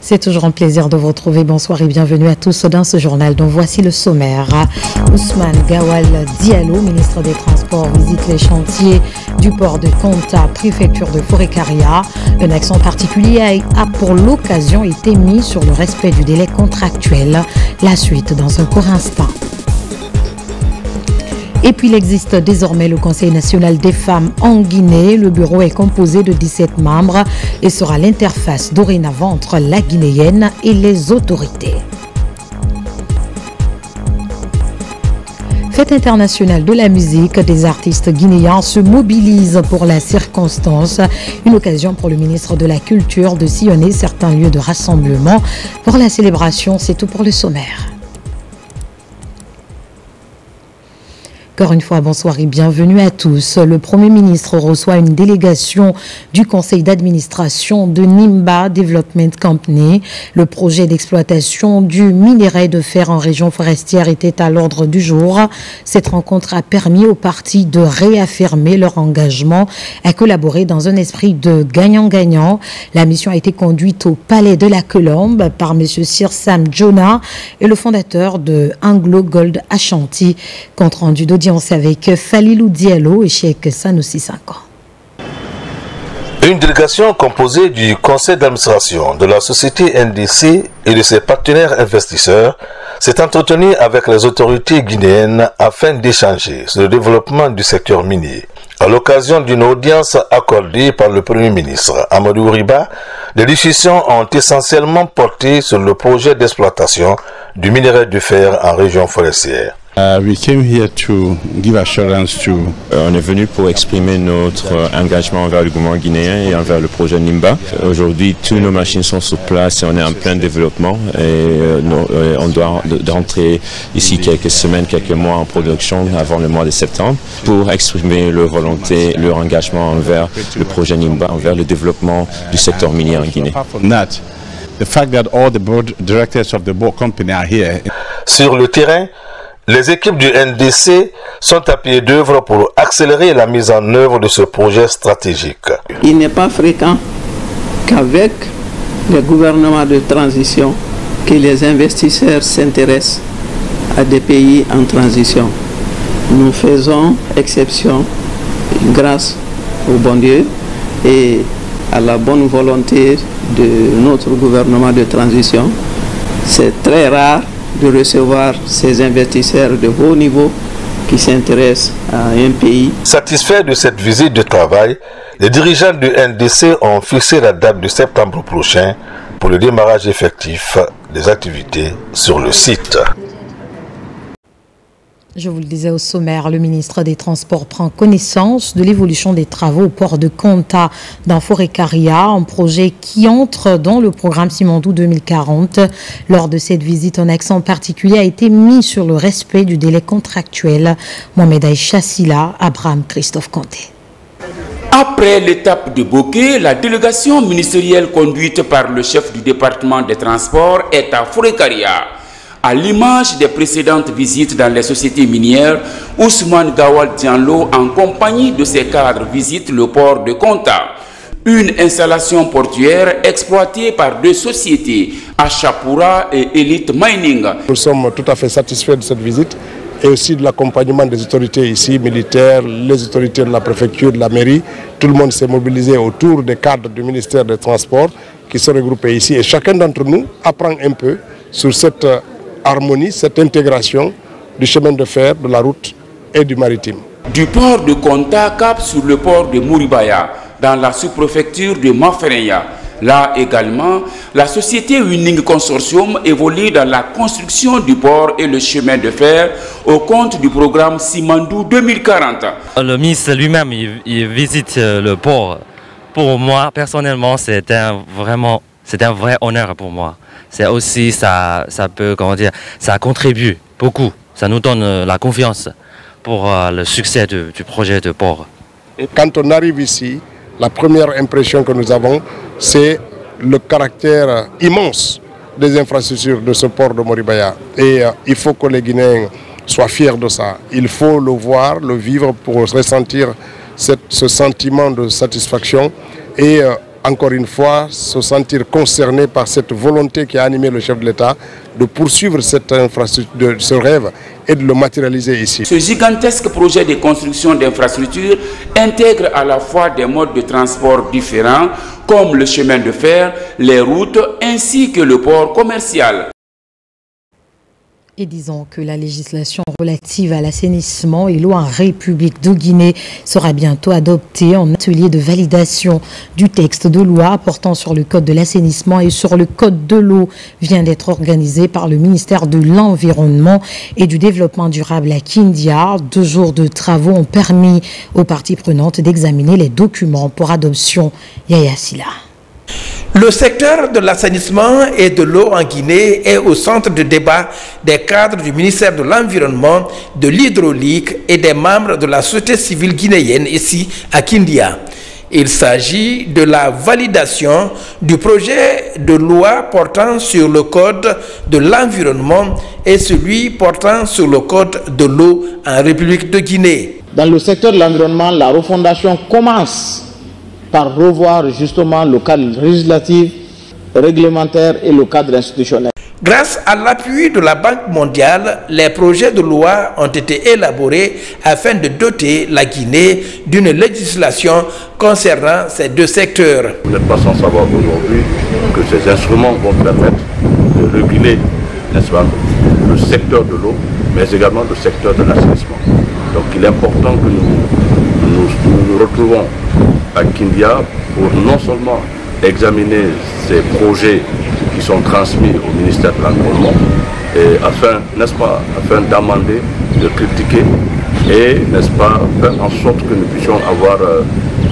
C'est toujours un plaisir de vous retrouver. Bonsoir et bienvenue à tous dans ce journal dont voici le sommaire. Ousmane Gawal Diallo, ministre des Transports, visite les chantiers du port de Konta, préfecture de Forêt-Caria. Un accent particulier a pour l'occasion été mis sur le respect du délai contractuel. La suite dans un court instant. Et puis il existe désormais le Conseil national des femmes en Guinée. Le bureau est composé de 17 membres et sera l'interface dorénavant entre la guinéenne et les autorités. Fête internationale de la musique, des artistes guinéens se mobilisent pour la circonstance. Une occasion pour le ministre de la Culture de sillonner certains lieux de rassemblement. Pour la célébration, c'est tout pour le sommaire. Encore une fois, bonsoir et bienvenue à tous. Le Premier ministre reçoit une délégation du conseil d'administration de Nimba Development Company. Le projet d'exploitation du minerai de fer en région forestière était à l'ordre du jour. Cette rencontre a permis aux parties de réaffirmer leur engagement à collaborer dans un esprit de gagnant-gagnant. La mission a été conduite au Palais de la Colombe par M. Sir Sam Jonah et le fondateur de Anglo Gold Ashanti. Compte rendu d'audience avec Falilou Diallo et Cheikh Sanoussi 5 ans. Une délégation composée du conseil d'administration de la société NDC et de ses partenaires investisseurs s'est entretenue avec les autorités guinéennes afin d'échanger sur le développement du secteur minier. À l'occasion d'une audience accordée par le Premier ministre Amadou Riba, les discussions ont essentiellement porté sur le projet d'exploitation du minerai de fer en région forestière. We came here to give assurance to... On est venu pour exprimer notre engagement envers le gouvernement guinéen et envers le projet Nimba. Aujourd'hui, toutes nos machines sont sur place et on est en plein développement. Et on doit rentrer ici quelques semaines, quelques mois en production avant le mois de septembre pour exprimer leur volonté, leur engagement envers le projet Nimba, envers le développement du secteur minier en Guinée. The fact that all the board directors of the board company are here. Sur le terrain, les équipes du NDC sont à pied d'œuvre pour accélérer la mise en œuvre de ce projet stratégique. Il n'est pas fréquent qu'avec les gouvernements de transition, que les investisseurs s'intéressent à des pays en transition. Nous faisons exception grâce au bon Dieu et à la bonne volonté de notre gouvernement de transition. C'est très rare de recevoir ces investisseurs de haut niveau qui s'intéressent à un pays. Satisfaits de cette visite de travail, les dirigeants du NDC ont fixé la date de septembre prochain pour le démarrage effectif des activités sur le site. Je vous le disais au sommaire, le ministre des Transports prend connaissance de l'évolution des travaux au port de Konta dans Forêt-Caria, un projet qui entre dans le programme Simandou 2040. Lors de cette visite, un accent particulier a été mis sur le respect du délai contractuel. Mohamed Aïcha Silla, Abraham Christophe Conté. Après l'étape de Bokeh, la délégation ministérielle conduite par le chef du département des transports est à Forêt-Caria. À l'image des précédentes visites dans les sociétés minières, Ousmane Gawal Diallo, en compagnie de ses cadres, visite le port de Konta, une installation portuaire exploitée par deux sociétés, Achapura et Elite Mining. Nous sommes tout à fait satisfaits de cette visite et aussi de l'accompagnement des autorités ici, militaires, les autorités de la préfecture, de la mairie. Tout le monde s'est mobilisé autour des cadres du ministère des Transports qui sont regroupés ici et chacun d'entre nous apprend un peu sur cette harmonie, cette intégration du chemin de fer, de la route et du maritime. Du port de Konta cap sur le port de Mouribaya, dans la sous-préfecture de Mafereya. Là également, la société Winning Consortium évolue dans la construction du port et le chemin de fer au compte du programme Simandou 2040. Le ministre lui-même, il visite le port. Pour moi, personnellement, c'est un vrai honneur pour moi. C'est aussi, ça peut, ça contribue beaucoup. Ça nous donne la confiance pour le succès du projet de port. Et quand on arrive ici, la première impression que nous avons, c'est le caractère immense des infrastructures de ce port de Mouribaya. Et il faut que les Guinéens soient fiers de ça. Il faut le voir, le vivre pour ressentir ce sentiment de satisfaction et encore une fois, se sentir concerné par cette volonté qui a animé le chef de l'État de poursuivre cette infrastructure, ce rêve et de le matérialiser ici. Ce gigantesque projet de construction d'infrastructures intègre à la fois des modes de transport différents comme le chemin de fer, les routes ainsi que le port commercial. Et disons que la législation relative à l'assainissement et l'eau en République de Guinée sera bientôt adoptée en atelier de validation du texte de loi portant sur le code de l'assainissement et sur le code de l'eau vient d'être organisé par le ministère de l'Environnement et du Développement durable à Kindia. 2 jours de travaux ont permis aux parties prenantes d'examiner les documents pour adoption. Yaya Silla. Le secteur de l'assainissement et de l'eau en Guinée est au centre de débat des cadres du ministère de l'Environnement, de l'Hydraulique et des membres de la société civile guinéenne ici à Kindia. Il s'agit de la validation du projet de loi portant sur le code de l'environnement et celui portant sur le code de l'eau en République de Guinée. Dans le secteur de l'environnement, la refondation commence par revoir justement le cadre législatif, réglementaire et le cadre institutionnel. Grâce à l'appui de la Banque mondiale, les projets de loi ont été élaborés afin de doter la Guinée d'une législation concernant ces 2 secteurs. Vous n'êtes pas sans savoir aujourd'hui que ces instruments vont permettre de réguler, n'est-ce pas, le secteur de l'eau, mais également le secteur de l'assainissement. Donc il est important que nous retrouvons à Kindia pour non seulement examiner ces projets qui sont transmis au ministère de l'Environnement afin, n'est-ce pas, afin d'amender, de critiquer et, n'est-ce pas, faire en sorte que nous puissions avoir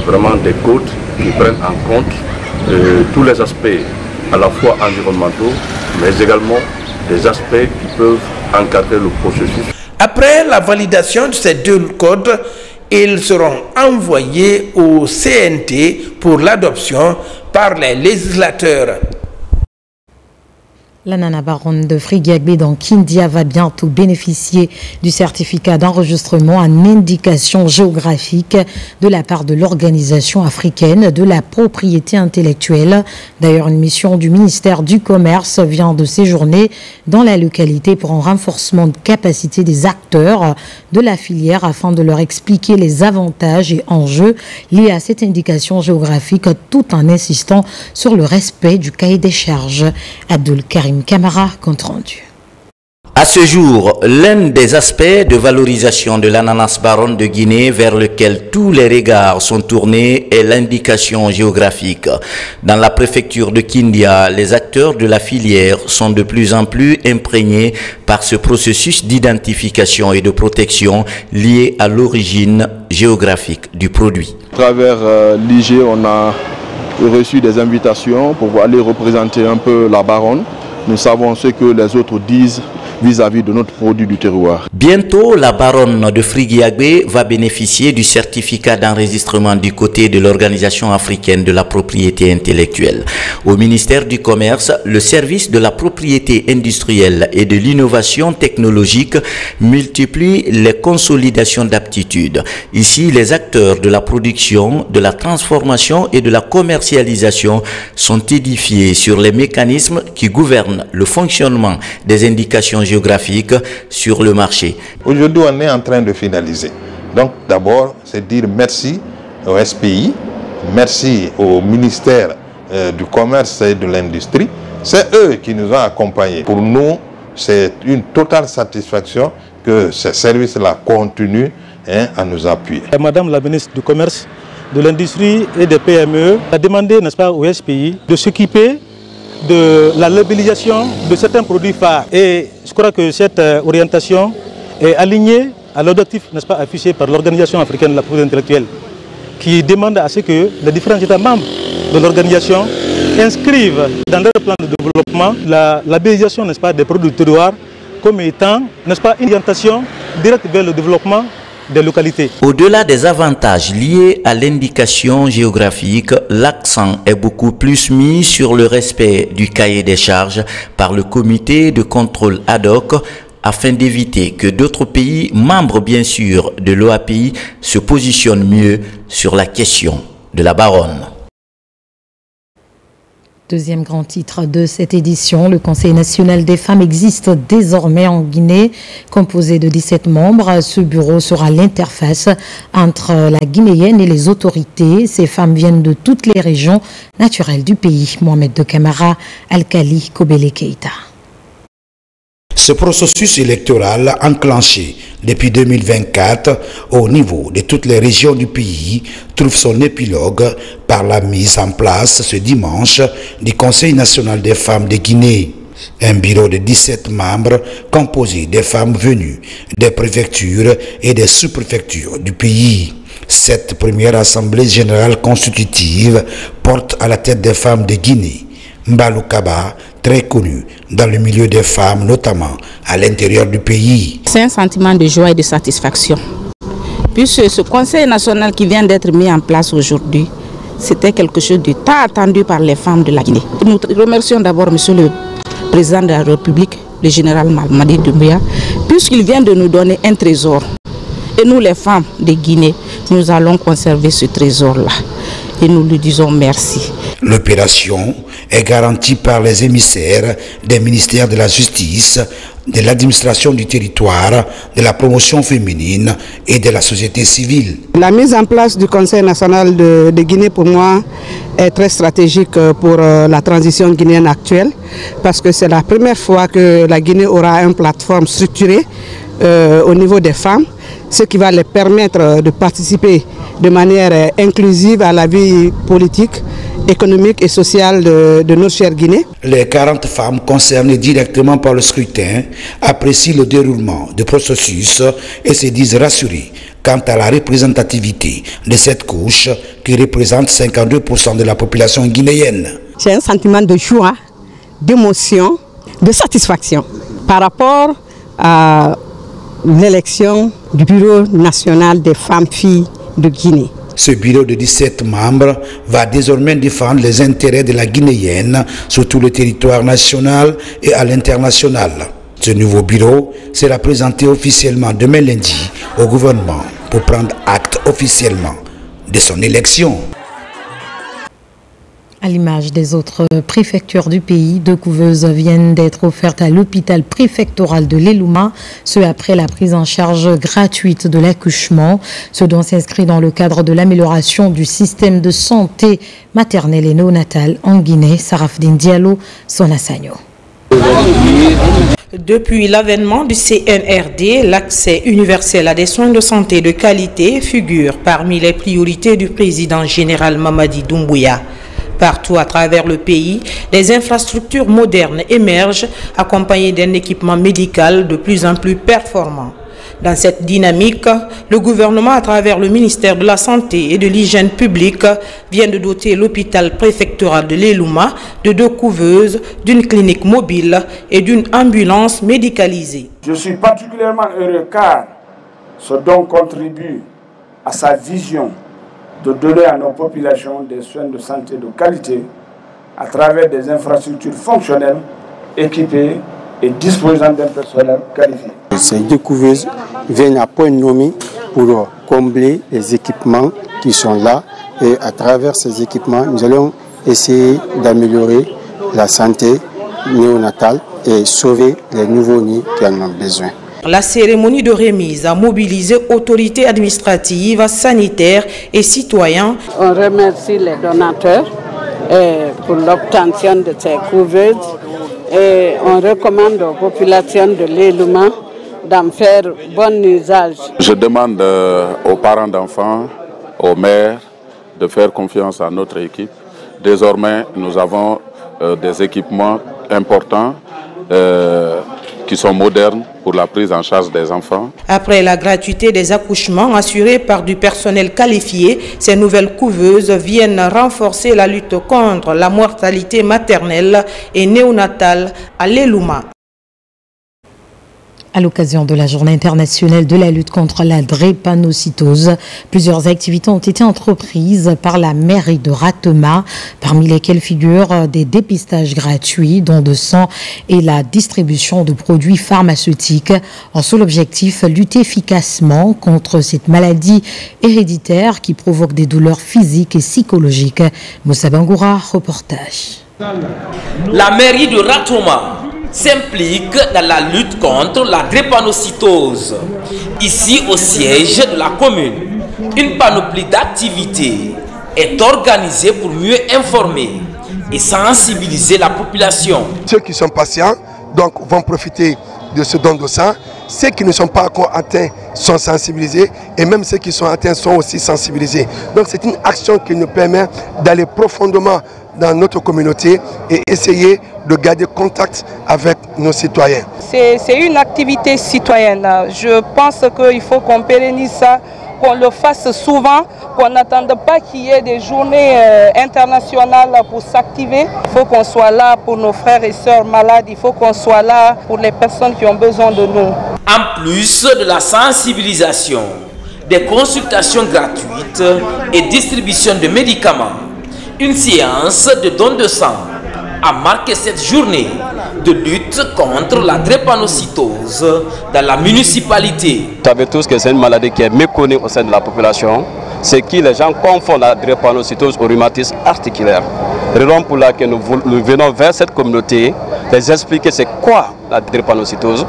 vraiment des codes qui prennent en compte tous les aspects à la fois environnementaux mais également des aspects qui peuvent encadrer le processus. Après la validation de ces 2 codes, ils seront envoyés au CNT pour l'adoption par les législateurs. La Nana Baronne de Friguiagbé dans Kindia va bientôt bénéficier du certificat d'enregistrement en indication géographique de la part de l'Organisation africaine de la propriété intellectuelle. D'ailleurs, une mission du ministère du Commerce vient de séjourner dans la localité pour un renforcement de capacité des acteurs de la filière afin de leur expliquer les avantages et enjeux liés à cette indication géographique tout en insistant sur le respect du cahier des charges. Abdul Karim Camara, compte rendu. À ce jour, l'un des aspects de valorisation de l'ananas baronne de Guinée vers lequel tous les regards sont tournés est l'indication géographique. Dans la préfecture de Kindia, les acteurs de la filière sont de plus en plus imprégnés par ce processus d'identification et de protection lié à l'origine géographique du produit. À travers l'IG, on a reçu des invitations pour aller représenter un peu la baronne. Nous savons ce que les autres disent vis-à-vis de notre produit du terroir. Bientôt, la baronne de Friguiagbé va bénéficier du certificat d'enregistrement du côté de l'Organisation africaine de la propriété intellectuelle. Au ministère du Commerce, le service de la propriété industrielle et de l'innovation technologique multiplie les consolidations d'aptitudes. Ici, les acteurs de la production, de la transformation et de la commercialisation sont édifiés sur les mécanismes qui gouvernent le fonctionnement des indications géographiques sur le marché. Aujourd'hui, on est en train de finaliser. Donc d'abord, c'est dire merci au SPI, merci au ministère du Commerce et de l'Industrie. C'est eux qui nous ont accompagnés. Pour nous, c'est une totale satisfaction que ces services-là continuent à nous appuyer. Madame la ministre du Commerce, de l'Industrie et des PME a demandé, n'est-ce pas, au SPI de s'occuper de la labellisation de certains produits phares. Et je crois que cette orientation est alignée à l'objectif, n'est-ce pas, affiché par l'Organisation africaine de la propriété intellectuelle, qui demande à ce que les différents États membres de l'organisation inscrivent dans leur plan de développement la labellisation, n'est-ce pas, des produits du terroir comme étant, n'est-ce pas, une orientation directe vers le développement des localités. Au-delà des avantages liés à l'indication géographique, l'accent est beaucoup plus mis sur le respect du cahier des charges par le comité de contrôle ad hoc afin d'éviter que d'autres pays, membres bien sûr de l'OAPI, se positionnent mieux sur la question de la baronne. Deuxième grand titre de cette édition, le Conseil national des femmes existe désormais en Guinée. Composé de 17 membres, ce bureau sera l'interface entre la Guinéenne et les autorités. Ces femmes viennent de toutes les régions naturelles du pays. Mohamed de Camara, Alkali, Kobele Keita. Ce processus électoral enclenché depuis 2024 au niveau de toutes les régions du pays trouve son épilogue par la mise en place ce dimanche du Conseil national des femmes de Guinée. Un bureau de 17 membres composé des femmes venues des préfectures et des sous-préfectures du pays. Cette première assemblée générale constitutive porte à la tête des femmes de Guinée Mbalou Kaba, très connu dans le milieu des femmes, notamment à l'intérieur du pays. C'est un sentiment de joie et de satisfaction. Puisque ce Conseil national qui vient d'être mis en place aujourd'hui, c'était quelque chose de tant attendu par les femmes de la Guinée. Nous remercions d'abord Monsieur le Président de la République, le général Mamadi Doumbouya, puisqu'il vient de nous donner un trésor. Et nous, les femmes de Guinée, nous allons conserver ce trésor-là. Et nous lui disons merci. L'opération est garantie par les émissaires des ministères de la Justice, de l'administration du territoire, de la promotion féminine et de la société civile. La mise en place du Conseil national de Guinée, pour moi, est très stratégique pour la transition guinéenne actuelle, parce que c'est la première fois que la Guinée aura une plateforme structurée au niveau des femmes, ce qui va les permettre de participer de manière inclusive à la vie politique, économique et sociale de notre chère Guinée. Les 40 femmes concernées directement par le scrutin apprécient le déroulement du processus et se disent rassurées quant à la représentativité de cette couche qui représente 52% de la population guinéenne. J'ai un sentiment de joie, d'émotion, de satisfaction par rapport à l'élection du Bureau national des femmes-filles de Guinée. Ce bureau de 17 membres va désormais défendre les intérêts de la Guinéenne sur tout le territoire national et à l'international. Ce nouveau bureau sera présenté officiellement demain lundi au gouvernement pour prendre acte officiellement de son élection. À l'image des autres préfectures du pays, 2 couveuses viennent d'être offertes à l'hôpital préfectoral de l'Elouma, ce après la prise en charge gratuite de l'accouchement, ce dont s'inscrit dans le cadre de l'amélioration du système de santé maternelle et néonatale en Guinée. Sarafdin Diallo, Sonasagno. Depuis l'avènement du CNRD, l'accès universel à des soins de santé de qualité figure parmi les priorités du président général Mamadi Doumbouya. Partout à travers le pays, des infrastructures modernes émergent, accompagnées d'un équipement médical de plus en plus performant. Dans cette dynamique, le gouvernement, à travers le ministère de la Santé et de l'Hygiène publique, vient de doter l'hôpital préfectoral de l'Elouma de 2 couveuses, d'une clinique mobile et d'une ambulance médicalisée. Je suis particulièrement heureux car ce don contribue à sa vision de donner à nos populations des soins de santé de qualité à travers des infrastructures fonctionnelles, équipées et disposant d'un personnel qualifié. Ces 2 couveuses viennent à point nommé pour combler les équipements qui sont là et à travers ces équipements, nous allons essayer d'améliorer la santé néonatale et sauver les nouveaux-nés qui en ont besoin. La cérémonie de remise a mobilisé autorités administratives, sanitaires et citoyens. On remercie les donateurs pour l'obtention de ces couveuses et on recommande aux populations de l'Elouma d'en faire bon usage. Je demande aux parents d'enfants, aux mères, de faire confiance à notre équipe. Désormais, nous avons des équipements importants qui sont modernes pour la prise en charge des enfants. Après la gratuité des accouchements assurés par du personnel qualifié, ces nouvelles couveuses viennent renforcer la lutte contre la mortalité maternelle et néonatale à l'Elouma. À l'occasion de la Journée internationale de la lutte contre la drépanocytose, plusieurs activités ont été entreprises par la mairie de Ratema, parmi lesquelles figurent des dépistages gratuits, dons de sang et la distribution de produits pharmaceutiques. En seul objectif, lutter efficacement contre cette maladie héréditaire qui provoque des douleurs physiques et psychologiques. Moussa Bangoura, reportage. La mairie de Ratoma s'implique dans la lutte contre la drépanocytose. Ici, au siège de la commune, une panoplie d'activités est organisée pour mieux informer et sensibiliser la population. Ceux qui sont patients donc, vont profiter de ce don de sang. Ceux qui ne sont pas encore atteints sont sensibilisés et même ceux qui sont atteints sont aussi sensibilisés. Donc c'est une action qui nous permet d'aller profondément dans notre communauté et essayer de garder contact avec nos citoyens. C'est une activité citoyenne. Je pense qu'il faut qu'on pérennise ça, qu'on le fasse souvent, qu'on n'attende pas qu'il y ait des journées internationales pour s'activer. Il faut qu'on soit là pour nos frères et sœurs malades, il faut qu'on soit là pour les personnes qui ont besoin de nous. En plus de la sensibilisation, des consultations gratuites et distribution de médicaments, une séance de don de sang a marqué cette journée de lutte contre la drépanocytose dans la municipalité. Vous savez tous que c'est une maladie qui est méconnue au sein de la population. C'est qui les gens confondent la drépanocytose au rhumatisme articulaire. Raison pour laquelle nous venons vers cette communauté, les expliquer c'est quoi la drépanocytose,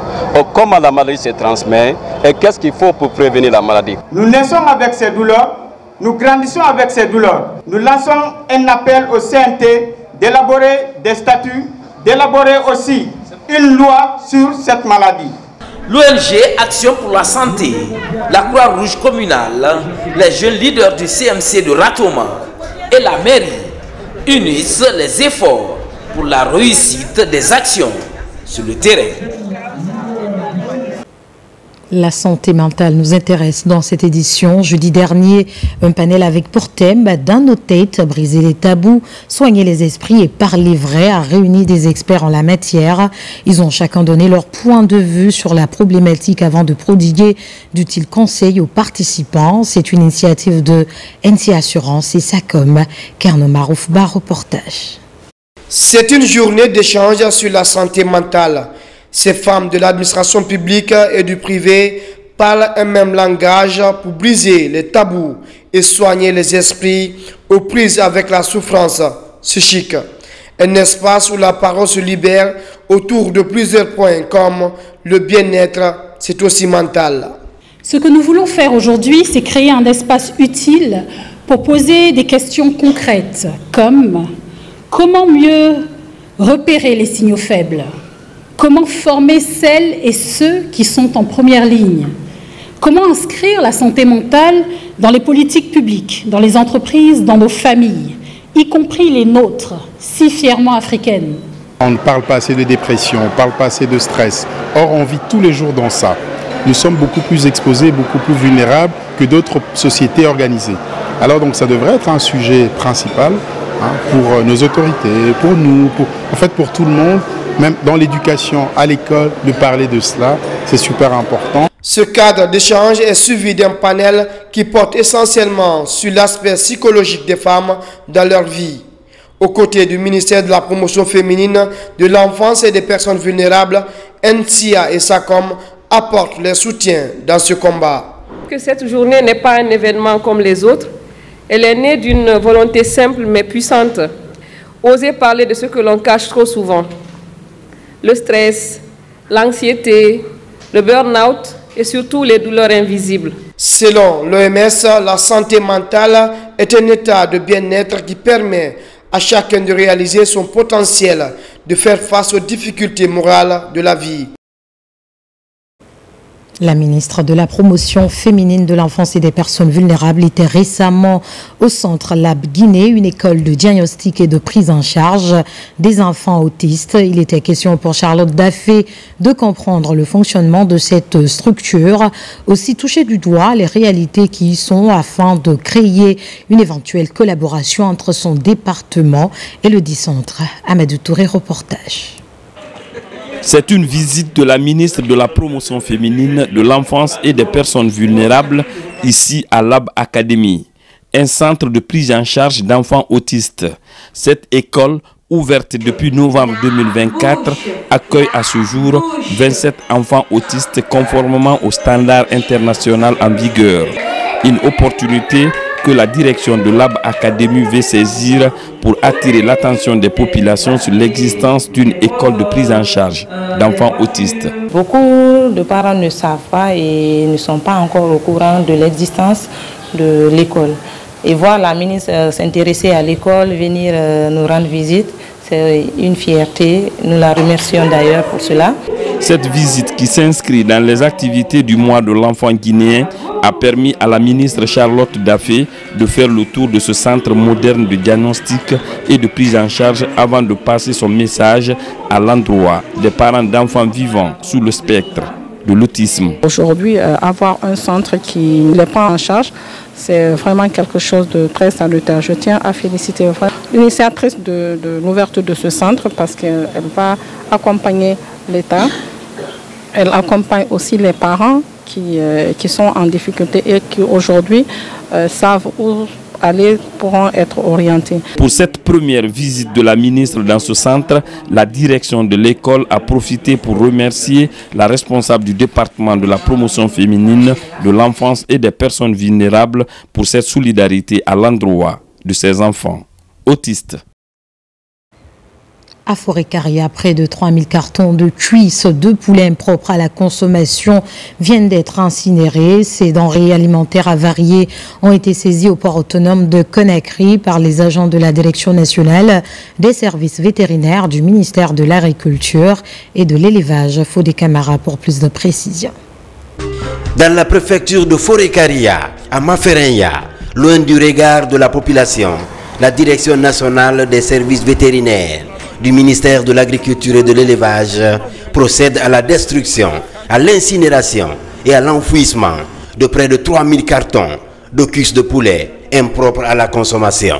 comment la maladie se transmet et qu'est-ce qu'il faut pour prévenir la maladie. Nous naissons avec ces douleurs, nous grandissons avec ces douleurs. Nous lançons un appel au CNT d'élaborer des statuts, d'élaborer aussi une loi sur cette maladie. L'ONG Action pour la santé, la Croix-Rouge communale, les jeunes leaders du CMC de Ratoma et la mairie unissent les efforts pour la réussite des actions sur le terrain. La santé mentale nous intéresse dans cette édition. Jeudi dernier, un panel avec pour thème « Dans nos têtes, briser les tabous, soigner les esprits et parler vrai » a réuni des experts en la matière. Ils ont chacun donné leur point de vue sur la problématique avant de prodiguer d'utiles conseils aux participants. C'est une initiative de NC Assurance et SACOM. Kerno Maroufba, reportage. C'est une journée d'échange sur la santé mentale. Ces femmes de l'administration publique et du privé parlent un même langage pour briser les tabous et soigner les esprits aux prises avec la souffrance psychique. Un espace où la parole se libère autour de plusieurs points comme le bien-être, c'est aussi mental. Ce que nous voulons faire aujourd'hui, c'est créer un espace utile pour poser des questions concrètes comme comment mieux repérer les signaux faibles ? Comment former celles et ceux qui sont en première ligne? Comment inscrire la santé mentale dans les politiques publiques, dans les entreprises, dans nos familles, y compris les nôtres, si fièrement africaines? On ne parle pas assez de dépression, on ne parle pas assez de stress. Or, on vit tous les jours dans ça. Nous sommes beaucoup plus exposés, beaucoup plus vulnérables que d'autres sociétés organisées. Alors donc ça devrait être un sujet principal pour nos autorités, pour nous, pour tout le monde. Même dans l'éducation, à l'école, de parler de cela, c'est super important. Ce cadre d'échange est suivi d'un panel qui porte essentiellement sur l'aspect psychologique des femmes dans leur vie. Aux côtés du ministère de la Promotion féminine, de l'enfance et des personnes vulnérables, NCA et SACOM apportent leur soutien dans ce combat. Que cette journée n'est pas un événement comme les autres, elle est née d'une volonté simple mais puissante. Oser parler de ce que l'on cache trop souvent. Le stress, l'anxiété, le burn-out et surtout les douleurs invisibles. Selon l'OMS, la santé mentale est un état de bien-être qui permet à chacun de réaliser son potentiel, de faire face aux difficultés morales de la vie. La ministre de la Promotion féminine de l'enfance et des personnes vulnérables était récemment au Centre Lab Guinée, une école de diagnostic et de prise en charge des enfants autistes. Il était question pour Charlotte Daffé de comprendre le fonctionnement de cette structure, aussi toucher du doigt les réalités qui y sont afin de créer une éventuelle collaboration entre son département et le Centre. Amadou Touré, reportage. C'est une visite de la ministre de la Promotion féminine de l'enfance et des personnes vulnérables ici à Lab Academy, un centre de prise en charge d'enfants autistes. Cette école, ouverte depuis novembre 2024, accueille à ce jour 27 enfants autistes conformément aux standards internationaux en vigueur. Une opportunité que que la direction de Lab Academy veut saisir pour attirer l'attention des populations sur l'existence d'une école de prise en charge d'enfants autistes. Beaucoup de parents ne savent pas et ne sont pas encore au courant de l'existence de l'école. Et voir la ministre s'intéresser à l'école, venir nous rendre visite, c'est une fierté. Nous la remercions d'ailleurs pour cela. Cette visite qui s'inscrit dans les activités du mois de l'enfant guinéen a permis à la ministre Charlotte Daffé de faire le tour de ce centre moderne de diagnostic et de prise en charge avant de passer son message à l'endroit des parents d'enfants vivant sous le spectre de l'autisme. Aujourd'hui, avoir un centre qui les prend en charge, c'est vraiment quelque chose de très salutaire. Je tiens à féliciter l'initiatrice de l'ouverture de ce centre parce qu'elle va accompagner l'État. Elle accompagne aussi les parents qui sont en difficulté et qui aujourd'hui savent où aller, pourront être orientés. Pour cette première visite de la ministre dans ce centre, la direction de l'école a profité pour remercier la responsable du département de la promotion féminine, de l'enfance et des personnes vulnérables pour cette solidarité à l'endroit de ces enfants autistes. À Forêt-Caria, près de 3000 cartons de cuisses de poulet impropres à la consommation viennent d'être incinérés. Ces denrées alimentaires avariées ont été saisies au port autonome de Conakry par les agents de la Direction nationale des services vétérinaires du ministère de l'Agriculture et de l'Élevage. Fodé Camara pour plus de précisions. Dans la préfecture de Forêt-Caria, à Maferenya, loin du regard de la population, la Direction nationale des services vétérinaires du ministère de l'Agriculture et de l'Élevage procède à la destruction, à l'incinération et à l'enfouissement de près de 3000 cartons de cuisses de poulet impropres à la consommation.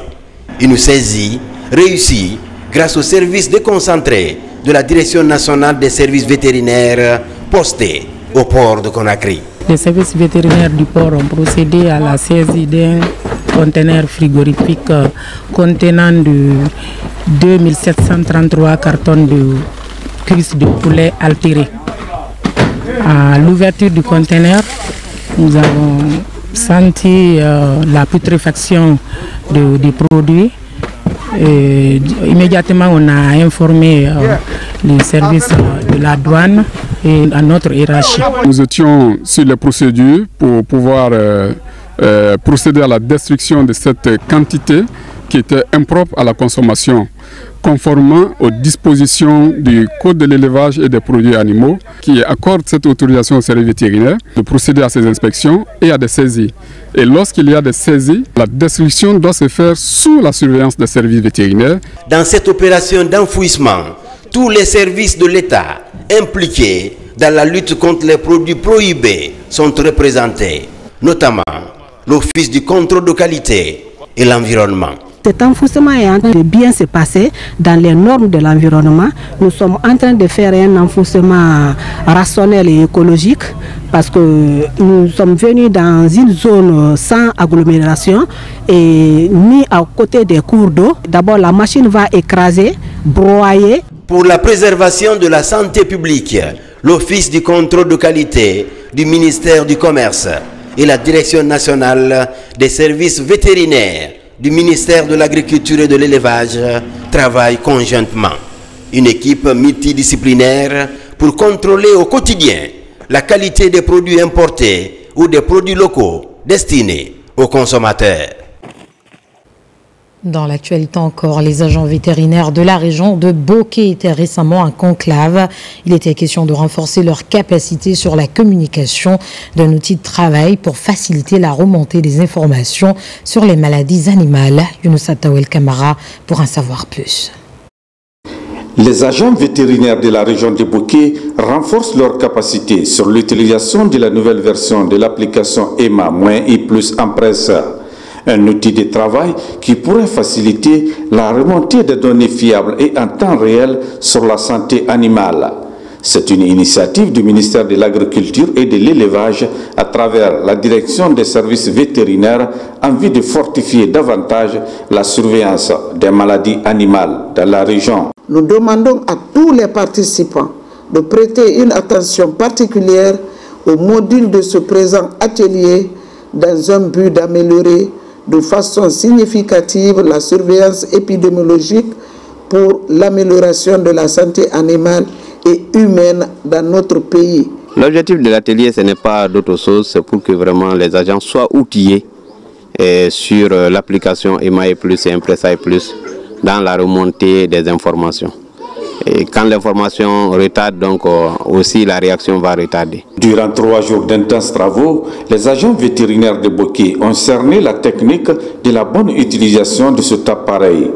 Une saisie réussie grâce au service déconcentré de la Direction nationale des services vétérinaires postés au port de Conakry. Les services vétérinaires du port ont procédé à la saisie d'un conteneur frigorifique contenant de 2733 cartons de cuisses de poulet altérées. À l'ouverture du conteneur, nous avons senti la putréfaction des produits. Et immédiatement, on a informé les services de la douane et à notre hiérarchie. Nous étions sur les procédures pour pouvoir procéder à la destruction de cette quantité qui était impropre à la consommation, conformément aux dispositions du Code de l'élevage et des produits animaux qui accorde cette autorisation aux services vétérinaires de procéder à ces inspections et à des saisies. Et lorsqu'il y a des saisies, la destruction doit se faire sous la surveillance des services vétérinaires. Dans cette opération d'enfouissement, tous les services de l'État impliqués dans la lutte contre les produits prohibés sont représentés, notamment l'Office du contrôle de qualité et l'environnement. Cet enfouissement est en train de bien se passer dans les normes de l'environnement. Nous sommes en train de faire un enfouissement rationnel et écologique parce que nous sommes venus dans une zone sans agglomération et mis à côté des cours d'eau. D'abord, la machine va écraser, broyer. Pour la préservation de la santé publique, l'Office du contrôle de qualité du ministère du Commerce et la Direction nationale des services vétérinaires du ministère de l'Agriculture et de l'Élevage travaillent conjointement. Une équipe multidisciplinaire pour contrôler au quotidien la qualité des produits importés ou des produits locaux destinés aux consommateurs. Dans l'actualité encore, les agents vétérinaires de la région de Boké étaient récemment en conclave. Il était question de renforcer leur capacité sur la communication d'un outil de travail pour faciliter la remontée des informations sur les maladies animales. Younoussa Tawel Kamara pour en savoir plus. Les agents vétérinaires de la région de Boké renforcent leur capacité sur l'utilisation de la nouvelle version de l'application EMA-I+ en presse. Un outil de travail qui pourrait faciliter la remontée des données fiables et en temps réel sur la santé animale. C'est une initiative du ministère de l'Agriculture et de l'Élevage à travers la direction des services vétérinaires en vue de fortifier davantage la surveillance des maladies animales dans la région. Nous demandons à tous les participants de prêter une attention particulière au module de ce présent atelier dans un but d'améliorer de façon significative la surveillance épidémiologique pour l'amélioration de la santé animale et humaine dans notre pays. L'objectif de l'atelier, ce n'est pas d'autre chose, c'est pour que vraiment les agents soient outillés sur l'application EMA et plus et Impresa et plus dans la remontée des informations. Et quand l'information retarde, donc aussi la réaction va retarder. Durant 3 jours d'intenses travaux, les agents vétérinaires de Boké ont cerné la technique de la bonne utilisation de cet appareil.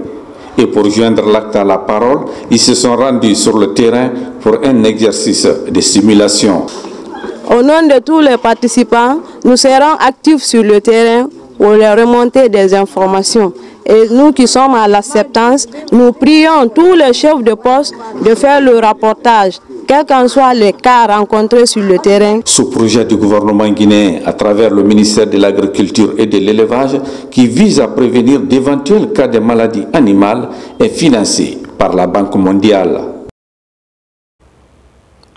Et pour joindre l'acte à la parole, ils se sont rendus sur le terrain pour un exercice de simulation. Au nom de tous les participants, nous serons actifs sur le terrain pour les remonter des informations. Et nous qui sommes à l'acceptance, nous prions tous les chefs de poste de faire le rapportage, quels qu'en soient les cas rencontrés sur le terrain. Ce projet du gouvernement guinéen, à travers le ministère de l'Agriculture et de l'Élevage, qui vise à prévenir d'éventuels cas de maladies animales, est financé par la Banque mondiale.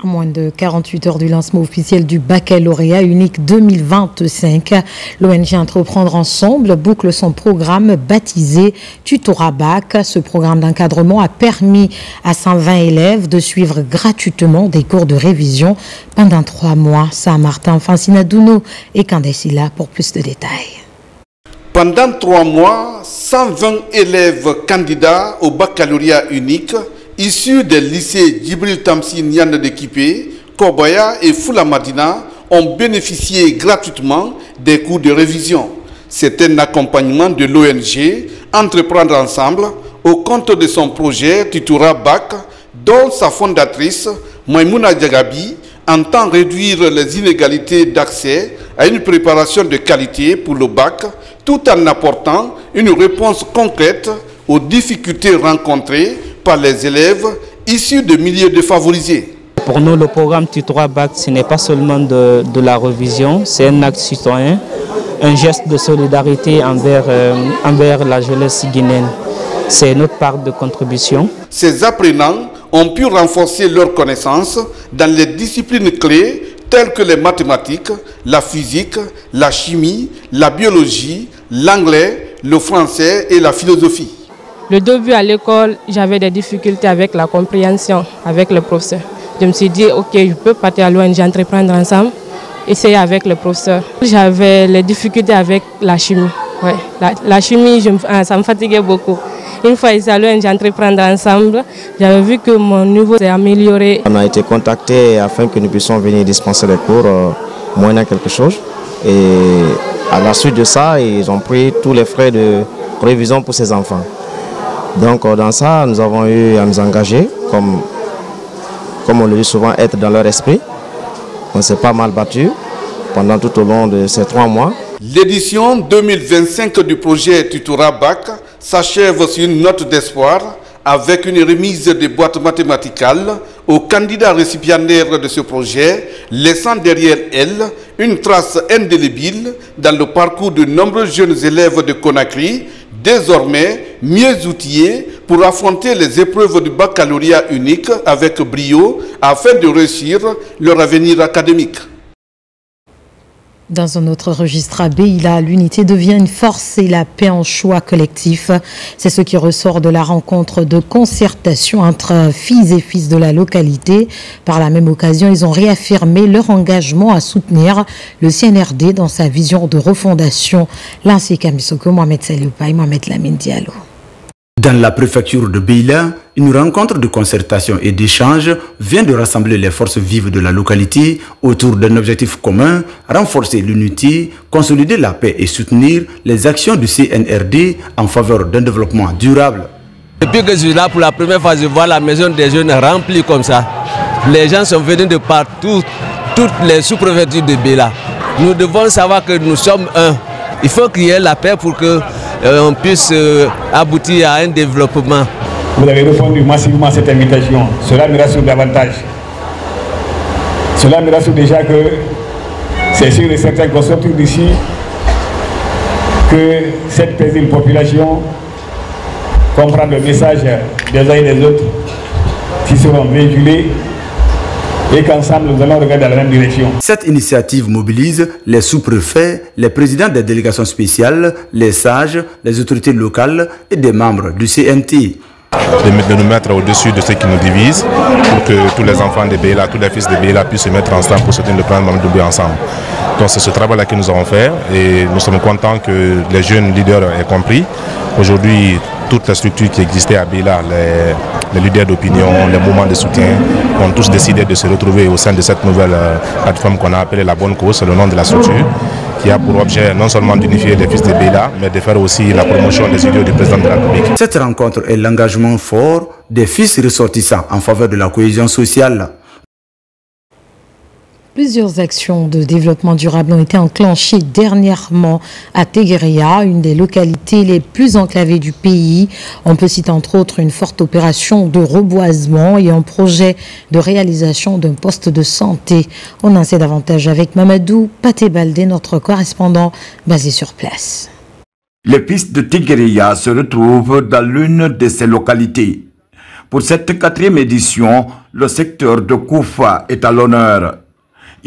À moins de 48 heures du lancement officiel du baccalauréat unique 2025, l'ONG Entreprendre Ensemble boucle son programme baptisé Tutorat Bac. Ce programme d'encadrement a permis à 120 élèves de suivre gratuitement des cours de révision pendant 3 mois. Saint-Martin, Francina Douno et Candesila pour plus de détails. Pendant 3 mois, 120 élèves candidats au baccalauréat unique issus des lycées Djibril Tamsi Niane de Kipé, Korbaya et Foulamadina ont bénéficié gratuitement des cours de révision. C'est un accompagnement de l'ONG Entreprendre Ensemble au compte de son projet Tutorat Bac, dont sa fondatrice, Maïmouna Diagabi, entend réduire les inégalités d'accès à une préparation de qualité pour le bac, tout en apportant une réponse concrète aux difficultés rencontrées par les élèves issus de milieux défavorisés. Pour nous, le programme Tutorat Bac, ce n'est pas seulement de la révision, c'est un acte citoyen, un geste de solidarité envers la jeunesse guinéenne. C'est notre part de contribution. Ces apprenants ont pu renforcer leurs connaissances dans les disciplines clés telles que les mathématiques, la physique, la chimie, la biologie, l'anglais, le français et la philosophie. Le début à l'école, j'avais des difficultés avec la compréhension avec le professeur. Je me suis dit, ok, je peux partir à l'ONG Entreprendre Ensemble, essayer avec le professeur. J'avais les difficultés avec la chimie. Ouais. La chimie, ça me fatiguait beaucoup. Une fois ici à l'ONG Entreprendre Ensemble, j'avais vu que mon niveau s'est amélioré. On a été contactés afin que nous puissions venir dispenser les cours, moyennant quelque chose. Et à la suite de ça, ils ont pris tous les frais de révision pour ces enfants. Donc dans ça, nous avons eu à nous engager, comme on le dit souvent, être dans leur esprit. On s'est pas mal battu pendant tout au long de ces 3 mois. L'édition 2025 du projet Tutorat Bac s'achève sur une note d'espoir avec une remise de boîtes mathématicales aux candidats récipiendaires de ce projet, laissant derrière elle une trace indélébile dans le parcours de nombreux jeunes élèves de Conakry, désormais mieux outillés pour affronter les épreuves du baccalauréat unique avec brio afin de réussir leur avenir académique. Dans un autre registre à Beila, l'unité devient une force et la paix en choix collectif. C'est ce qui ressort de la rencontre de concertation entre filles et fils de la localité. Par la même occasion, ils ont réaffirmé leur engagement à soutenir le CNRD dans sa vision de refondation. L'ancien Kamisoko, Mohamed Salioupa et Mohamed Lamine Diallo. Dans la préfecture de Beila, une rencontre de concertation et d'échange vient de rassembler les forces vives de la localité autour d'un objectif commun, renforcer l'unité, consolider la paix et soutenir les actions du CNRD en faveur d'un développement durable. Depuis que je suis là pour la première fois, je vois la maison des jeunes remplie comme ça. Les gens sont venus de partout, toutes les sous-préfectures de Beila. Nous devons savoir que nous sommes un. Il faut qu'il y ait la paix pour que on puisse aboutir à un développement. Vous avez répondu massivement à cette invitation. Cela me rassure davantage. Cela me rassure déjà que c'est sûr et certain qu'on sortir d'ici que cette paisible population comprend le message des uns et des autres qui seront véhiculés et qu'ensemble nous allons regarder dans la même direction. Cette initiative mobilise les sous-préfets, les présidents des délégations spéciales, les sages, les autorités locales et des membres du CNT. De nous mettre au-dessus de ce qui nous divise pour que tous les enfants de Béla, tous les fils de Béla puissent se mettre ensemble pour soutenir le plan de Mamadou Doumbouya ensemble. Donc c'est ce travail-là que nous avons fait et nous sommes contents que les jeunes leaders aient compris. Aujourd'hui, toutes les structures qui existaient à Béla, les leaders d'opinion, les mouvements de soutien, ont tous décidé de se retrouver au sein de cette nouvelle plateforme qu'on a appelée la Bonne Cause, c'est le nom de la structure, qui a pour objet non seulement d'unifier les fils de Béla, mais de faire aussi la promotion des idéaux du président de la République. Cette rencontre est l'engagement fort des fils ressortissants en faveur de la cohésion sociale. Plusieurs actions de développement durable ont été enclenchées dernièrement à Tegueria, une des localités les plus enclavées du pays. On peut citer entre autres une forte opération de reboisement et un projet de réalisation d'un poste de santé. On en sait davantage avec Mamadou Patebaldé, notre correspondant basé sur place. Les pistes de Tegueria se retrouvent dans l'une de ces localités. Pour cette 4e édition, le secteur de Koufa est à l'honneur.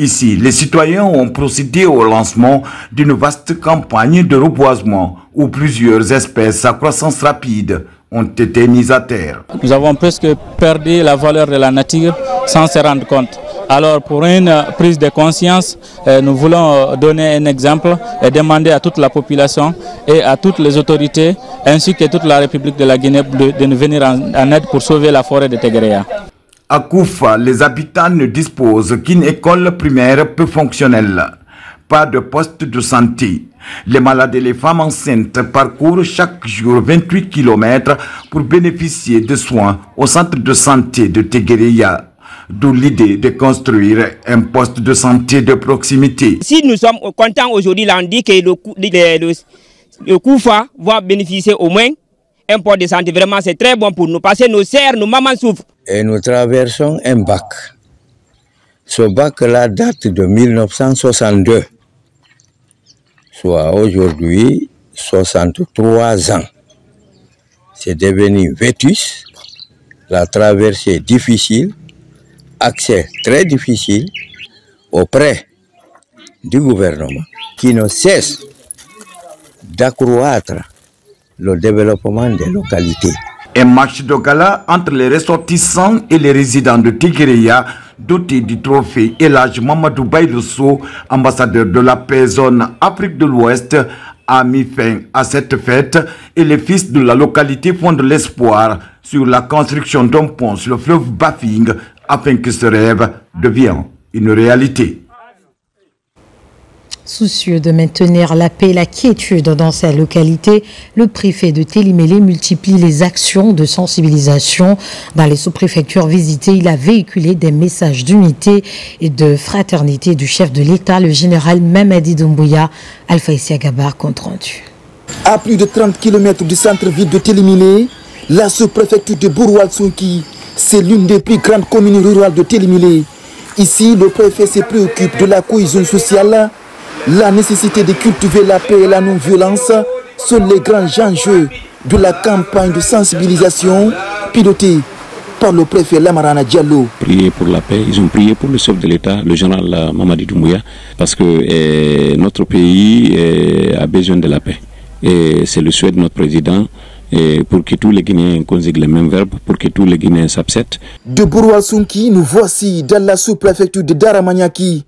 Ici, les citoyens ont procédé au lancement d'une vaste campagne de reboisement où plusieurs espèces à croissance rapide ont été mises à terre. Nous avons presque perdu la valeur de la nature sans se rendre compte. Alors pour une prise de conscience, nous voulons donner un exemple et demander à toute la population et à toutes les autorités ainsi que toute la République de la Guinée de nous venir en aide pour sauver la forêt de Tegueria. À Koufa, les habitants ne disposent qu'une école primaire peu fonctionnelle. Pas de poste de santé. Les malades et les femmes enceintes parcourent chaque jour 28 km pour bénéficier de soins au centre de santé de Tegueria. D'où l'idée de construire un poste de santé de proximité. Si nous sommes contents aujourd'hui, on dit que le Koufa va bénéficier au moins un poste de santé. Vraiment, c'est très bon pour nous parce que nos sœurs, nos mamans souffrent. Et nous traversons un bac. Ce bac-là date de 1962. Soit aujourd'hui 63 ans. C'est devenu vétus, la traversée difficile, accès très difficile auprès du gouvernement qui ne cesse d'accroître le développement des localités. Un match de gala entre les ressortissants et les résidents de Tegueria, doté du trophée Elhadji Mamadou Baylosso, ambassadeur de la paix zone Afrique de l'Ouest, a mis fin à cette fête et les fils de la localité font de l'espoir sur la construction d'un pont sur le fleuve Bafing afin que ce rêve devienne une réalité. Soucieux de maintenir la paix et la quiétude dans sa localité, le préfet de Télimélé multiplie les actions de sensibilisation. Dans les sous-préfectures visitées, il a véhiculé des messages d'unité et de fraternité du chef de l'État, le général Mamadi Doumbouya. Alpha Isiagabar, compte rendu. À plus de 30 km du centre-ville de Télimélé, la sous-préfecture de Bouroual-Sounki, c'est l'une des plus grandes communes rurales de Télimélé. Ici, le préfet se préoccupe de la cohésion sociale. La nécessité de cultiver la paix et la non-violence sont les grands enjeux de la campagne de sensibilisation pilotée par le préfet Lamarana Diallo. Prier pour la paix, ils ont prié pour le chef de l'État, le général Mamadi Doumbouya, parce que notre pays a besoin de la paix. Et c'est le souhait de notre président pour que tous les Guinéens conjuguent les mêmes verbes, pour que tous les Guinéens s'acceptent. De Bouroual-Sounki, nous voici dans la sous-préfecture de Daramaniaki.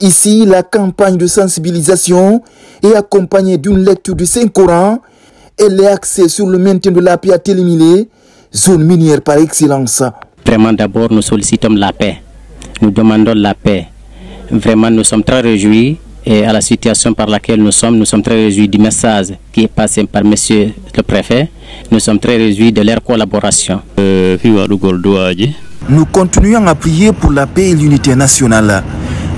Ici, la campagne de sensibilisation est accompagnée d'une lecture du Saint-Coran. Elle est axée sur le maintien de la paix à Télimélé, zone minière par excellence. Vraiment, d'abord, nous sollicitons la paix. Nous demandons la paix. Vraiment, nous sommes très réjouis et à la situation par laquelle nous sommes très réjouis du message qui est passé par monsieur le préfet. Nous sommes très réjouis de leur collaboration. Nous continuons à prier pour la paix et l'unité nationale.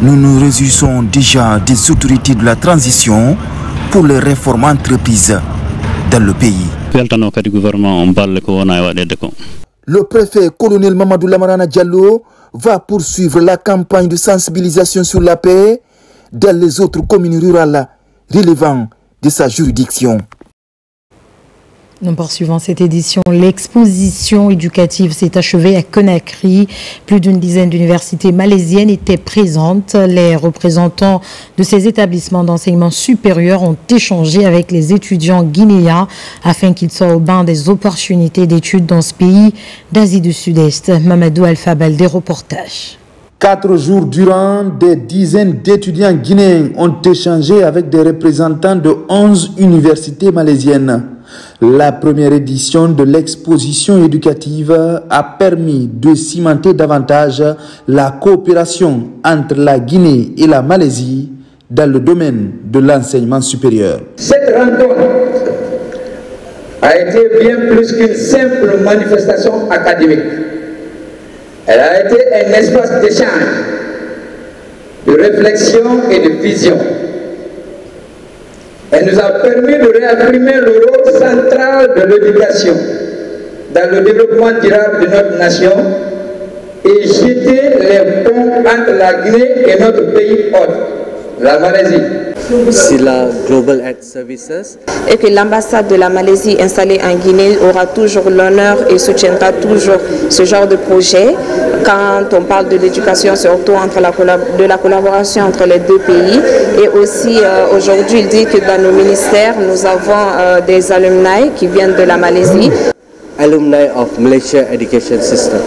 Nous nous réjouissons déjà des autorités de la transition pour les réformes entreprises dans le pays. Le préfet colonel Mamadou Lamarana Diallo va poursuivre la campagne de sensibilisation sur la paix dans les autres communes rurales relevant de sa juridiction. Nous poursuivons cette édition. L'exposition éducative s'est achevée à Conakry. Plus d'une dizaine d'universités malaisiennes étaient présentes. Les représentants de ces établissements d'enseignement supérieur ont échangé avec les étudiants guinéens afin qu'ils soient au bain des opportunités d'études dans ce pays d'Asie du Sud-Est. Mamadou Alpha Baldé, reportage. 4 jours durant, des dizaines d'étudiants guinéens ont échangé avec des représentants de 11 universités malaisiennes. La première édition de l'exposition éducative a permis de cimenter davantage la coopération entre la Guinée et la Malaisie dans le domaine de l'enseignement supérieur. Cette rencontre a été bien plus qu'une simple manifestation académique. Elle a été un espace d'échange, de réflexion et de vision. Elle nous a permis de réaffirmer le rôle central de l'éducation dans le développement durable de notre nation et jeter les ponts entre la Guinée et notre pays hôte, la Malaisie. SILA Global Aid Services. Et que l'ambassade de la Malaisie installée en Guinée aura toujours l'honneur et soutiendra toujours ce genre de projet. Quand on parle de l'éducation, surtout de la collaboration entre les deux pays. Et aussi, aujourd'hui, il dit que dans nos ministères, nous avons des alumni qui viennent de la Malaisie. Alumni of Malaysia Education System.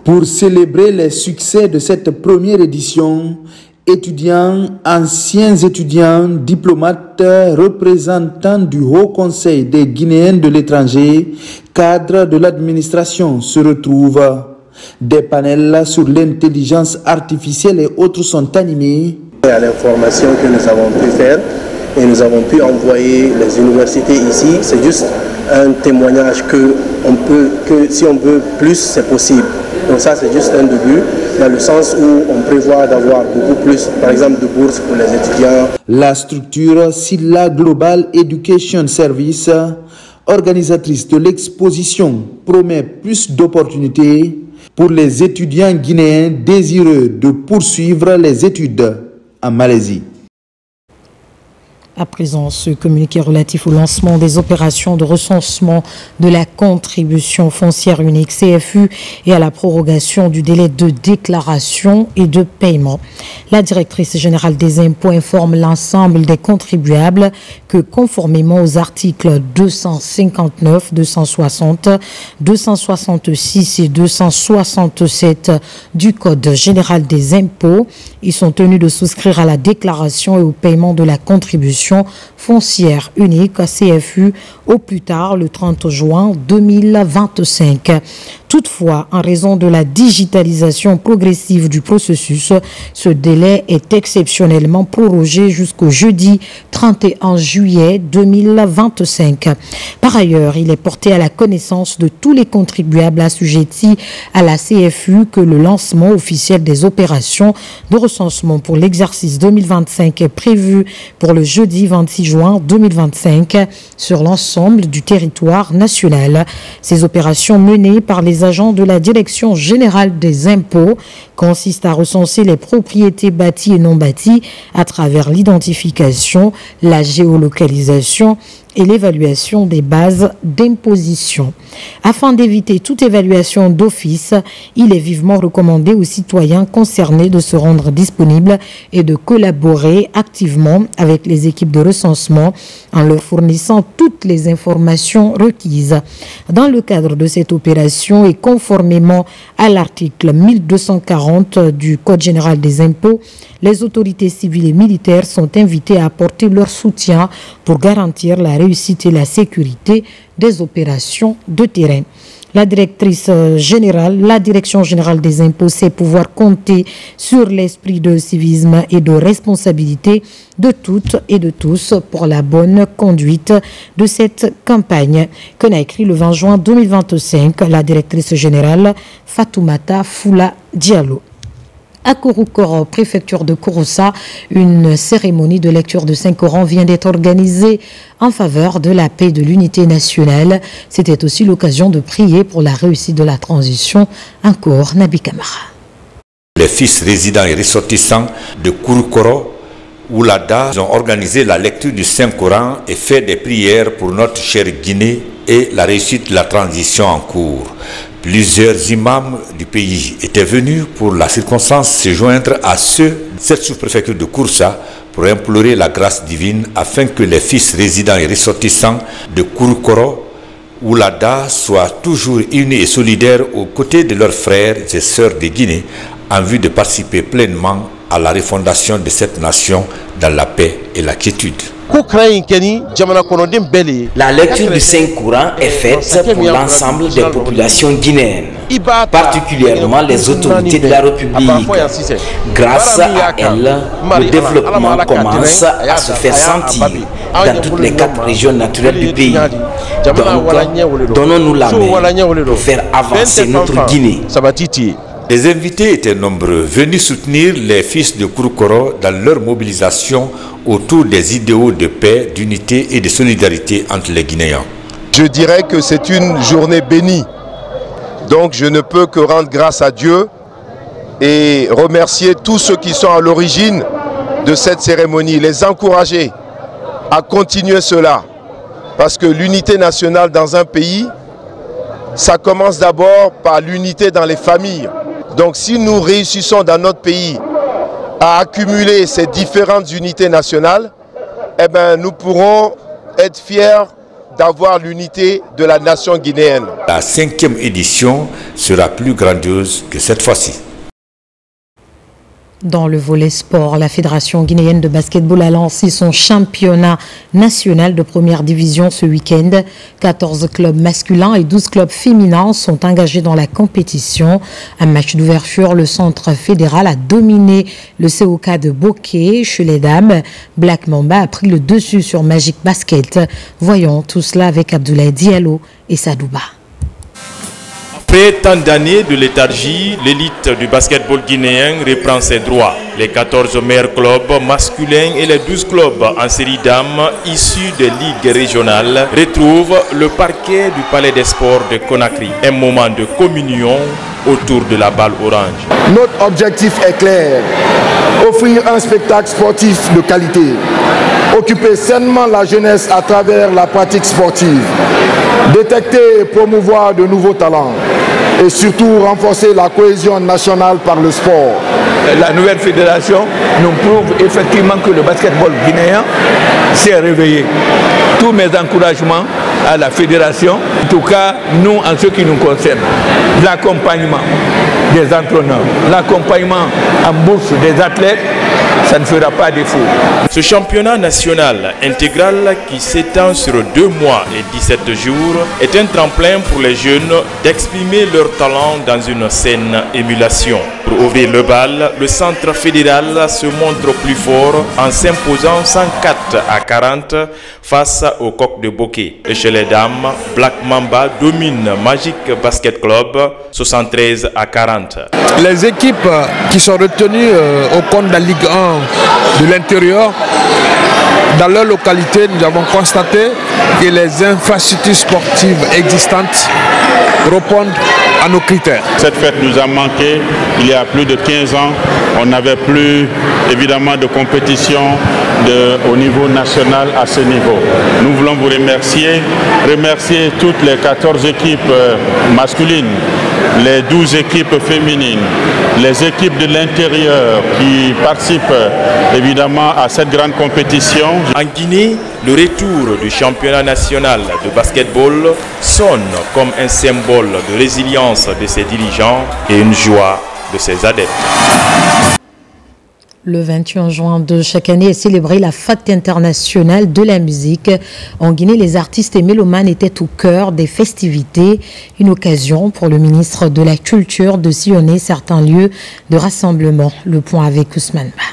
Pour célébrer les succès de cette première édition, étudiants, anciens étudiants, diplomates, représentants du Haut Conseil des Guinéens de l'étranger, cadres de l'administration se retrouvent. Des panels sur l'intelligence artificielle et autres sont animés. À l'information que nous avons pu faire et nous avons pu envoyer les universités ici, c'est juste un témoignage que si on veut plus, c'est possible. Donc ça, c'est juste un début, dans le sens où on prévoit d'avoir beaucoup plus, par exemple, de bourses pour les étudiants. La structure SILA Global Education Service, organisatrice de l'exposition, promet plus d'opportunités pour les étudiants guinéens désireux de poursuivre les études en Malaisie. À présent, ce communiqué relatif au lancement des opérations de recensement de la contribution foncière unique CFU et à la prorogation du délai de déclaration et de paiement. La directrice générale des impôts informe l'ensemble des contribuables que conformément aux articles 259, 260, 266 et 267 du Code général des impôts, ils sont tenus de souscrire à la déclaration et au paiement de la contribution foncière unique CFU au plus tard le 30 juin 2025. Toutefois, en raison de la digitalisation progressive du processus, ce délai est exceptionnellement prorogé jusqu'au jeudi 31 juillet 2025. Par ailleurs, il est porté à la connaissance de tous les contribuables assujettis à la CFU que le lancement officiel des opérations de recensement pour l'exercice 2025 est prévu pour le jeudi 26 juin 2025 sur l'ensemble du territoire national. Ces opérations menées par les agents de la Direction générale des impôts consistent à recenser les propriétés bâties et non bâties à travers l'identification, la géolocalisation et l'évaluation des bases d'imposition. Afin d'éviter toute évaluation d'office, il est vivement recommandé aux citoyens concernés de se rendre disponibles et de collaborer activement avec les équipes de recensement en leur fournissant toutes les informations requises. Dans le cadre de cette opération et conformément à l'article 1240 du Code général des impôts, les autorités civiles et militaires sont invitées à apporter leur soutien pour garantir la réussite et la sécurité des opérations de terrain. La Direction générale des impôts sait pouvoir compter sur l'esprit de civisme et de responsabilité de toutes et de tous pour la bonne conduite de cette campagne. Qu'on a écrit le 20 juin 2025, la directrice générale Fatoumata Foula Diallo. À Kouroukoro, préfecture de Kouroussa, une cérémonie de lecture de Saint-Coran vient d'être organisée en faveur de la paix et de l'unité nationale. C'était aussi l'occasion de prier pour la réussite de la transition. Encore Nabi Kamara. Les fils résidents et ressortissants de Kouroukoro Oulada ont organisé la lecture du Saint-Coran et fait des prières pour notre chère Guinée et la réussite de la transition en cours. Plusieurs imams du pays étaient venus pour la circonstance se joindre à cette sous-préfecture de Koursa pour implorer la grâce divine afin que les fils résidents et ressortissants de Kouroukoro, Oulada, soient toujours unis et solidaires aux côtés de leurs frères et sœurs de Guinée en vue de participer pleinement à la refondation de cette nation dans la paix et la quiétude. La lecture du Saint-Coran est faite pour l'ensemble des populations guinéennes, particulièrement les autorités de la République. Grâce à elle, le développement commence à se faire sentir dans toutes les 4 régions naturelles du pays. Donc, donnons-nous la main pour faire avancer notre Guinée. Les invités étaient nombreux, venus soutenir les fils de Kouroukoro dans leur mobilisation autour des idéaux de paix, d'unité et de solidarité entre les Guinéens. Je dirais que c'est une journée bénie. Donc je ne peux que rendre grâce à Dieu et remercier tous ceux qui sont à l'origine de cette cérémonie, les encourager à continuer cela. Parce que l'unité nationale dans un pays, ça commence d'abord par l'unité dans les familles. Donc si nous réussissons dans notre pays à accumuler ces différentes unités nationales, eh bien, nous pourrons être fiers d'avoir l'unité de la nation guinéenne. La 5e édition sera plus grandiose que cette fois-ci. Dans le volet sport, la Fédération guinéenne de basketball a lancé son championnat national de première division ce week-end. 14 clubs masculins et 12 clubs féminins sont engagés dans la compétition. Un match d'ouverture, le centre fédéral a dominé le COK de Bokeh. Chez les dames, Black Mamba a pris le dessus sur Magic Basket. Voyons tout cela avec Abdoulaye Diallo et Sadouba. Après tant d'années de léthargie, l'élite du basketball guinéen reprend ses droits. Les 14 meilleurs clubs masculins et les 12 clubs en série dames issus des ligues régionales retrouvent le parquet du Palais des Sports de Conakry. Un moment de communion autour de la balle orange. Notre objectif est clair, offrir un spectacle sportif de qualité, occuper sainement la jeunesse à travers la pratique sportive, détecter et promouvoir de nouveaux talents et surtout renforcer la cohésion nationale par le sport. La nouvelle fédération nous prouve effectivement que le basketball guinéen s'est réveillé. Tous mes encouragements à la fédération, en tout cas nous en ce qui nous concerne, l'accompagnement des entraîneurs, l'accompagnement en bourse des athlètes, ça ne fera pas défaut. Ce championnat national intégral qui s'étend sur 2 mois et 17 jours est un tremplin pour les jeunes d'exprimer leur talent dans une saine émulation. Pour ouvrir le bal, le centre fédéral se montre plus fort en s'imposant 104-40 face au coq de Bokeh. Et chez les dames, Black Mamba domine Magic Basket Club 73-40. Les équipes qui sont retenues au compte de la Ligue 1 de l'intérieur, dans leur localité, nous avons constaté que les infrastructures sportives existantes répondent à nos critères. Cette fête nous a manqué il y a plus de 15 ans. On n'avait plus évidemment de compétition au niveau national à ce niveau. Nous voulons vous remercier toutes les 14 équipes masculines, les 12 équipes féminines, les équipes de l'intérieur qui participent évidemment à cette grande compétition. En Guinée, le retour du championnat national de basketball sonne comme un symbole de résilience de ses dirigeants et une joie de ses adeptes. Le 21 juin de chaque année est célébrée la fête internationale de la musique. En Guinée, les artistes et mélomanes étaient au cœur des festivités. Une occasion pour le ministre de la Culture de sillonner certains lieux de rassemblement. Le point avec Ousmane Ba.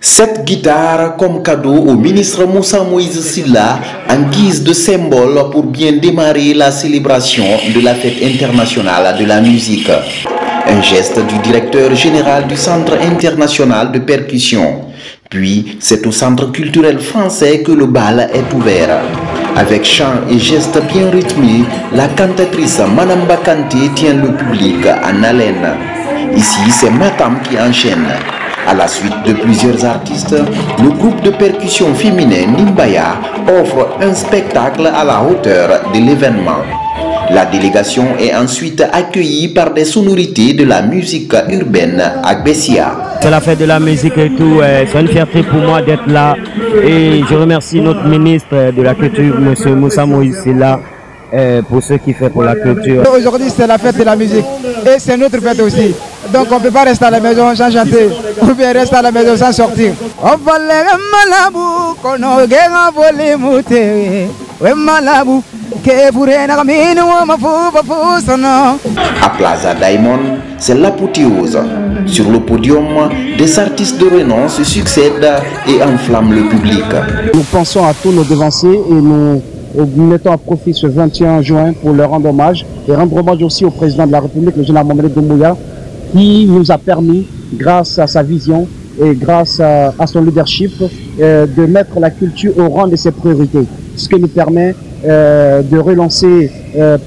Cette guitare comme cadeau au ministre Moussa Moïse Silla en guise de symbole pour bien démarrer la célébration de la fête internationale de la musique. Un geste du directeur général du Centre international de percussion. Puis, c'est au Centre culturel français que le bal est ouvert. Avec chants et gestes bien rythmés, la cantatrice Manamba Kanté tient le public en haleine. Ici, c'est Matam qui enchaîne. À la suite de plusieurs artistes, le groupe de percussion féminin Nimbaya offre un spectacle à la hauteur de l'événement. La délégation est ensuite accueillie par des sonorités de la musique urbaine à Bessia. C'est la fête de la musique et tout, c'est une fierté pour moi d'être là. Et je remercie notre ministre de la Culture, M. Moussa Moïse Silla, pour ce qu'il fait pour la culture. Aujourd'hui c'est la fête de la musique et c'est notre fête aussi. Donc on ne peut pas rester à la maison sans chanter ou bien rester à la maison sans sortir. À Plaza Diamond, c'est l'apothéose. Sur le podium, des artistes de renom se succèdent et enflamment le public. Nous pensons à tous nos devanciers et nous mettons à profit ce 21 juin pour leur rendre hommage et rendre hommage aussi au président de la République, le général Mamadi Doumbouya, qui nous a permis, grâce à sa vision et grâce à son leadership, de mettre la culture au rang de ses priorités, ce qui nous permet de relancer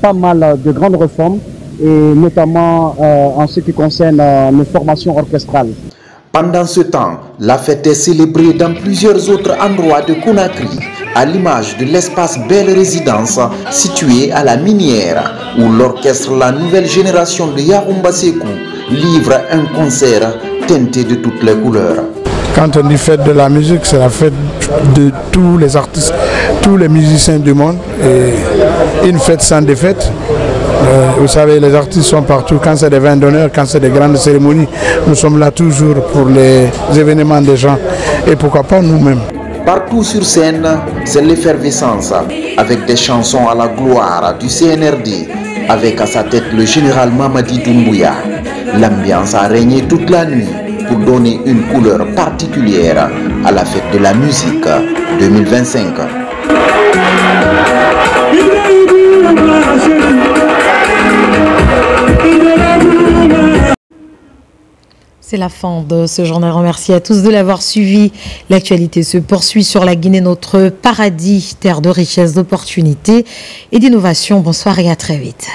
pas mal de grandes réformes, et notamment en ce qui concerne nos formations orchestrales. Pendant ce temps, la fête est célébrée dans plusieurs autres endroits de Conakry, à l'image de l'espace Belle Résidence situé à la Minière, où l'orchestre La Nouvelle Génération de Yaroumba Sekou livre un concert teinté de toutes les couleurs. Quand on dit fête de la musique, c'est la fête de tous les artistes, tous les musiciens du monde, et une fête sans défaite. Vous savez, les artistes sont partout, quand c'est des vins d'honneur, quand c'est des grandes cérémonies, nous sommes là toujours pour les événements des gens, et pourquoi pas nous-mêmes. Partout sur scène, c'est l'effervescence, avec des chansons à la gloire du CNRD, avec à sa tête le général Mamadi Doumbouya. L'ambiance a régné toute la nuit pour donner une couleur particulière à la fête de la musique 2025. C'est la fin de ce journal. Merci à tous de l'avoir suivi. L'actualité se poursuit sur la Guinée, notre paradis, terre de richesse, d'opportunités et d'innovation. Bonsoir et à très vite.